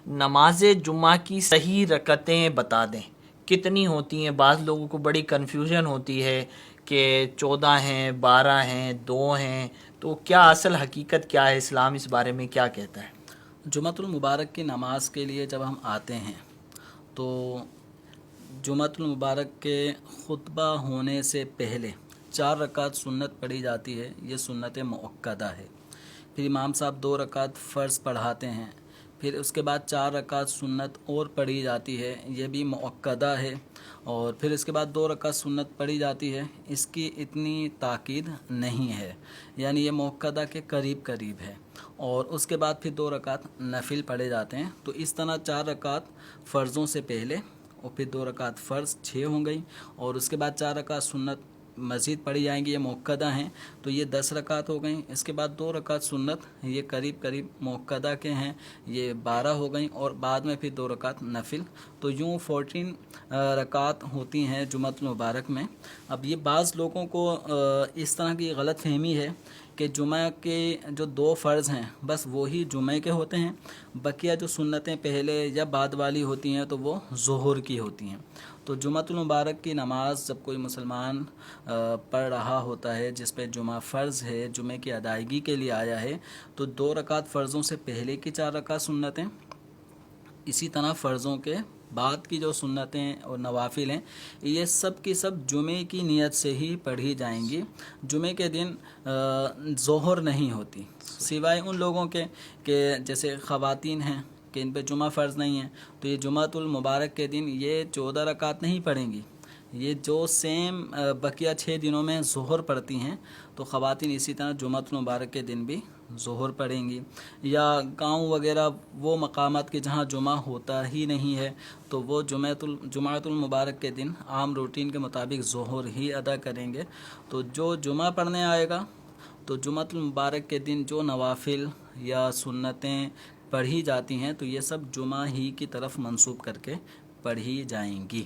نماز جمعہ کی صحیح رکعتیں بتا دیں کتنی ہوتی ہیں؟ بعض لوگوں کو بڑی کنفیوژن ہوتی ہے کہ 14 ہیں، 12 ہیں، 2 ہیں، تو کیا اصل حقیقت کیا ہے؟ اسلام اس بارے میں کیا کہتا ہے؟ جمعۃ المبارک کی نماز کے لیے جب ہم آتے ہیں تو جمعۃ المبارک کے خطبہ ہونے سے پہلے 4 رکعت سنت پڑھی جاتی ہے، یہ سنت مؤکدہ ہے۔ پھر امام صاحب 2 رکعت فرض پڑھاتے ہیں، پھر اس کے بعد 4 رکعت سنت اور پڑھی جاتی ہے، یہ بھی مؤکدہ ہے، اور پھر اس کے بعد 2 رکعت سنت پڑھی جاتی ہے۔ اس کی اتنی تاکید نہیں ہے، یعنی یہ مؤکدہ کے قریب قریب ہے، اور اس کے بعد پھر 2 رکعت نفل پڑھے جاتے ہیں۔ تو اس طرح 4 رکعت فرضوں سے پہلے اور پھر 2 رکعت فرض 6 ہوں گئی، اور اس کے بعد 4 رکعت سنت مزید پڑھی جائیں گی، یہ مؤکدہ ہیں، تو یہ 10 رکعت ہو گئیں۔ اس کے بعد 2 رکعت سنت، یہ قریب قریب مؤکدہ کے ہیں، یہ 12 ہو گئیں، اور بعد میں پھر 2 رکعت نفل، تو یوں 14 رکعت ہوتی ہیں جمعۃ المبارک میں۔ اب یہ بعض لوگوں کو اس طرح کی غلط فہمی ہے کہ جمعہ کے جو 2 فرض ہیں بس وہی جمعہ کے ہوتے ہیں، بقیہ جو سنتیں پہلے یا بعد والی ہوتی ہیں تو وہ ظہر کی ہوتی ہیں۔ تو جمعۃ المبارک کی نماز جب کوئی مسلمان پڑھ رہا ہوتا ہے جس پہ جمعہ فرض ہے، جمعہ کی ادائیگی کے لیے آیا ہے، تو 2 رکعت فرضوں سے پہلے کی 4 رکعت سنتیں، اسی طرح فرضوں کے بعد کی جو سنتیں اور نوافل ہیں، یہ سب کی سب جمعے کی نیت سے ہی پڑھی جائیں گی۔ جمعے کے دن ظہر نہیں ہوتی، سوائے ان لوگوں کے کہ جیسے خواتین ہیں کہ ان پہ جمعہ فرض نہیں ہے، تو یہ جمعۃ المبارک کے دن یہ 14 رکعت نہیں پڑھیں گی، یہ جو سیم بقیہ 6 دنوں میں ظہر پڑھتی ہیں، تو خواتین اسی طرح جمعۃ المبارک کے دن بھی ظہر پڑھیں گی۔ یا گاؤں وغیرہ وہ مقامات کے جہاں جمعہ ہوتا ہی نہیں ہے، تو وہ جمعۃ المبارک کے دن عام روٹین کے مطابق ظہر ہی ادا کریں گے۔ تو جو جمعہ پڑھنے آئے گا تو جمعۃ المبارک کے دن جو نوافل یا سنتیں پڑھی جاتی ہیں تو یہ سب جمعہ ہی کی طرف منسوب کر کے پڑھی جائیں گی۔